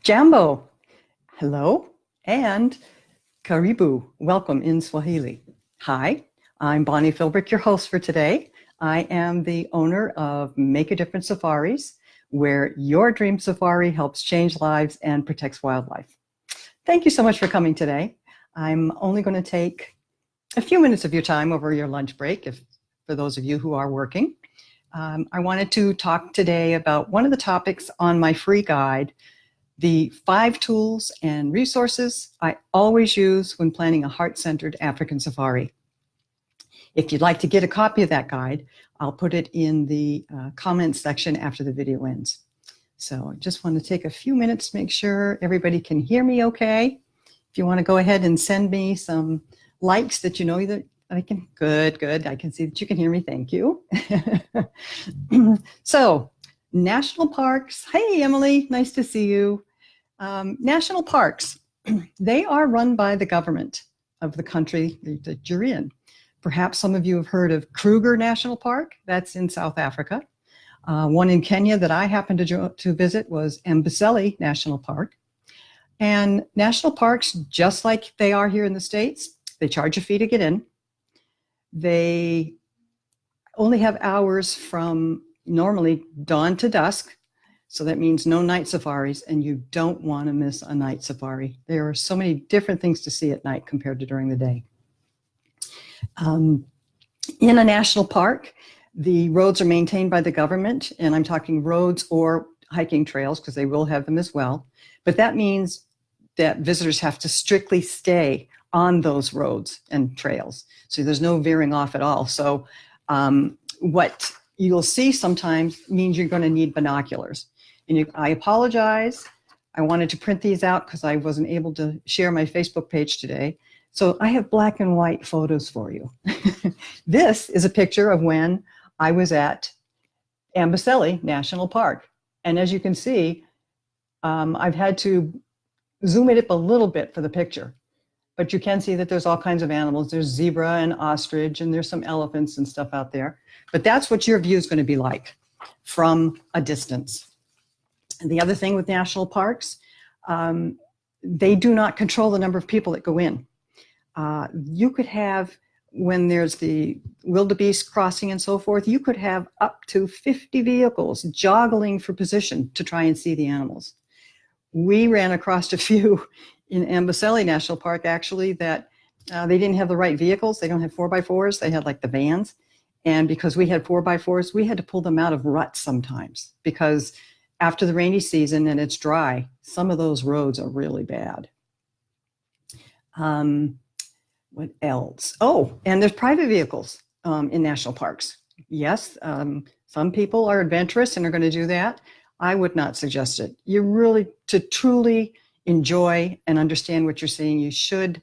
Jambo, hello, and karibu, welcome in Swahili. Hi, I'm Bonnie Philbrick, your host for today. I am the owner of Make a Difference Safaris, where your dream safari helps change lives and protects wildlife. Thank you so much for coming today. I'm only going to take a few minutes of your time over your lunch break, for those of you who are working. I wanted to talk today about one of the topics on my free guide, the 5 tools and resources I always use when planning a heart-centered African safari. If you'd like to get a copy of that guide, I'll put it in the comments section after the video ends. So I just want to take a few minutes to make sure everybody can hear me okay. If you want to go ahead and send me some likes that you know that I can, good, I can see that you can hear me, thank you. So, national parks, hey Emily, nice to see you. National parks, they are run by the government of the country that you're in. Perhaps some of you have heard of Kruger National Park, that's in South Africa. One in Kenya that I happened to visit was Amboseli National Park. And national parks, just like they are here in the States, they charge a fee to get in. They only have hours from normally dawn to dusk. So that means no night safaris, and you don't want to miss a night safari. There are so many different things to see at night compared to during the day. In a national park, the roads are maintained by the government, and I'm talking roads or hiking trails because they will have them as well. But that means that visitors have to strictly stay on those roads and trails. So there's no veering off at all. So what you'll see sometimes means you're going to need binoculars. And I apologize. I wanted to print these out because I wasn't able to share my Facebook page today. So I have black and white photos for you. This is a picture of when I was at Amboseli National Park. And as you can see, I've had to zoom it up a little bit for the picture. But you can see that there's all kinds of animals. There's zebra and ostrich, and there's some elephants and stuff out there. But that's what your view is going to be like from a distance. And the other thing with national parks, they do not control the number of people that go in. You could have, when there's the wildebeest crossing and so forth, you could have up to 50 vehicles joggling for position to try and see the animals. We ran across a few in Amboseli National Park, actually, that they didn't have the right vehicles. They don't have 4x4s. They had like the vans. And because we had 4x4s, we had to pull them out of ruts sometimes because after the rainy season and it's dry, some of those roads are really bad. What else? Oh, and there's private vehicles in national parks. Yes, some people are adventurous and are going to do that. I would not suggest it. You really, to truly enjoy and understand what you're seeing, you should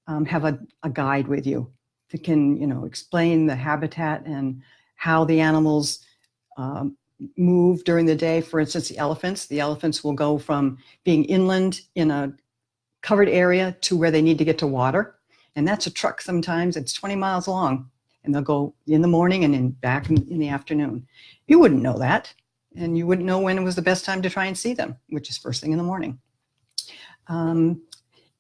have a guide with you that can, explain the habitat and how the animals move during the day. For instance, the elephants will go from being inland in a covered area to where they need to get to water. And that's a truck sometimes. It's 20 miles long. And they'll go in the morning and then back in the afternoon. You wouldn't know that. And you wouldn't know when it was the best time to try and see them, which is first thing in the morning.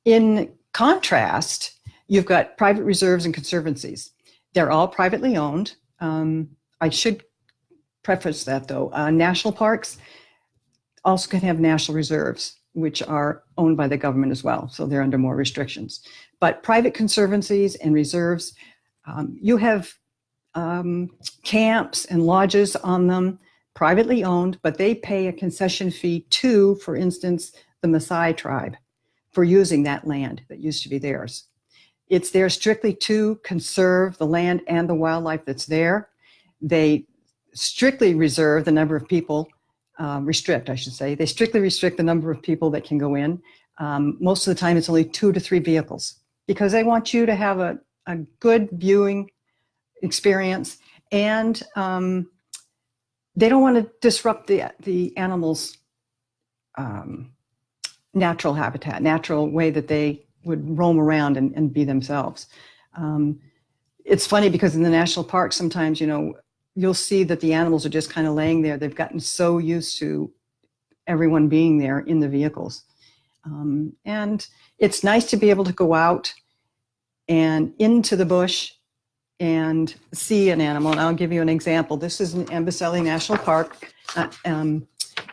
In contrast, you've got private reserves and conservancies. They're all privately owned. I should preface that though. National parks also can have national reserves, which are owned by the government as well. So they're under more restrictions. But private conservancies and reserves, you have camps and lodges on them, privately owned, but they pay a concession fee to, for instance, the Maasai tribe for using that land that used to be theirs. It's there strictly to conserve the land and the wildlife that's there. They strictly reserve the number of people, restrict, I should say. They strictly restrict the number of people that can go in. Most of the time, it's only 2 to 3 vehicles because they want you to have a good viewing experience, and they don't want to disrupt the animals' natural habitat, natural way that they would roam around and be themselves. It's funny because in the national park, sometimes, you'll see that the animals are just kind of laying there. They've gotten so used to everyone being there in the vehicles. And it's nice to be able to go out and into the bush and see an animal. And I'll give you an example. This is in Amboseli National Park.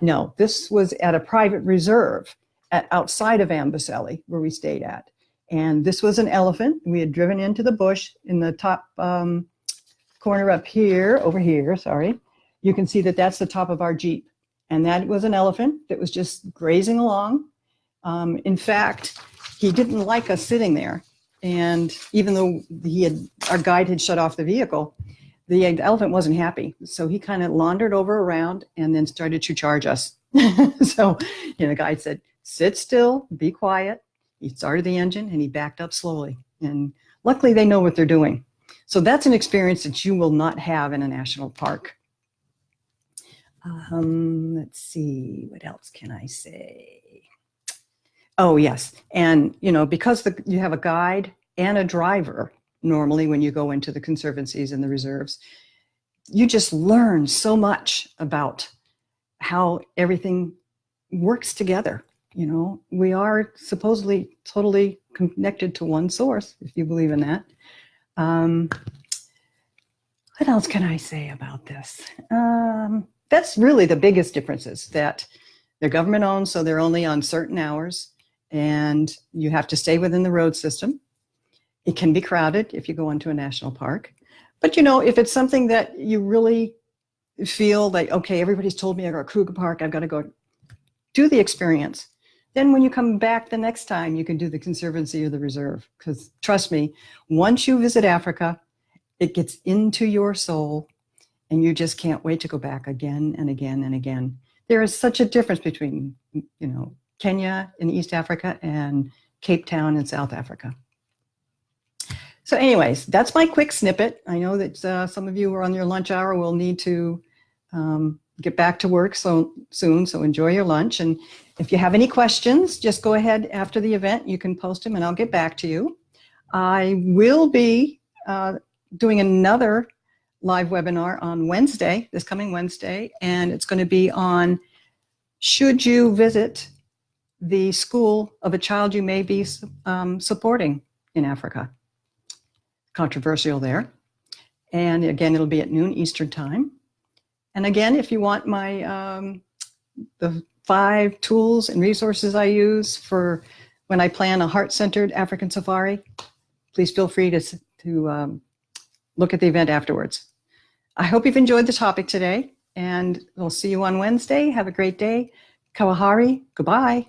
No, this was at a private reserve outside of Amboseli where we stayed at. And this was an elephant. We had driven into the bush in the top corner up here, over here, sorry. You can see that that's the top of our Jeep. And that was an elephant that was just grazing along. In fact, he didn't like us sitting there. And even though our guide had shut off the vehicle, the elephant wasn't happy. So he kind of laundered over around and then started to charge us. So, the guide said, sit still, be quiet. He started the engine and he backed up slowly. And luckily they know what they're doing. So that's an experience that you will not have in a national park. Let's see, what else can I say? Oh, yes. And, because you have a guide and a driver, normally when you go into the conservancies and the reserves, you just learn so much about how everything works together. We are supposedly totally connected to one source, if you believe in that. What else can I say about this? That's really the biggest differences, that they're government owned, so they're only on certain hours, and you have to stay within the road system. It can be crowded if you go into a national park. But if it's something that you really feel like, okay, everybody's told me I go to Kruger Park, I've got to go do the experience. Then when you come back the next time, you can do the Conservancy or the reserve. Because trust me, once you visit Africa, it gets into your soul and you just can't wait to go back again and again and again. There is such a difference between, Kenya in East Africa and Cape Town in South Africa. So anyways, that's my quick snippet. I know that some of you are on your lunch hour will need to get back to work soon, so enjoy your lunch. And if you have any questions, just go ahead after the event. You can post them and I'll get back to you. I will be doing another live webinar on Wednesday, this coming Wednesday, and it's going to be on should you visit the school of a child you may be supporting in Africa. Controversial there. And again, it'll be at noon Eastern time. And again, if you want my the 5 tools and resources I use for when I plan a heart-centered African safari, please feel free to look at the event afterwards. I hope you've enjoyed the topic today, and we'll see you on Wednesday. Have a great day. Kawahari. Goodbye.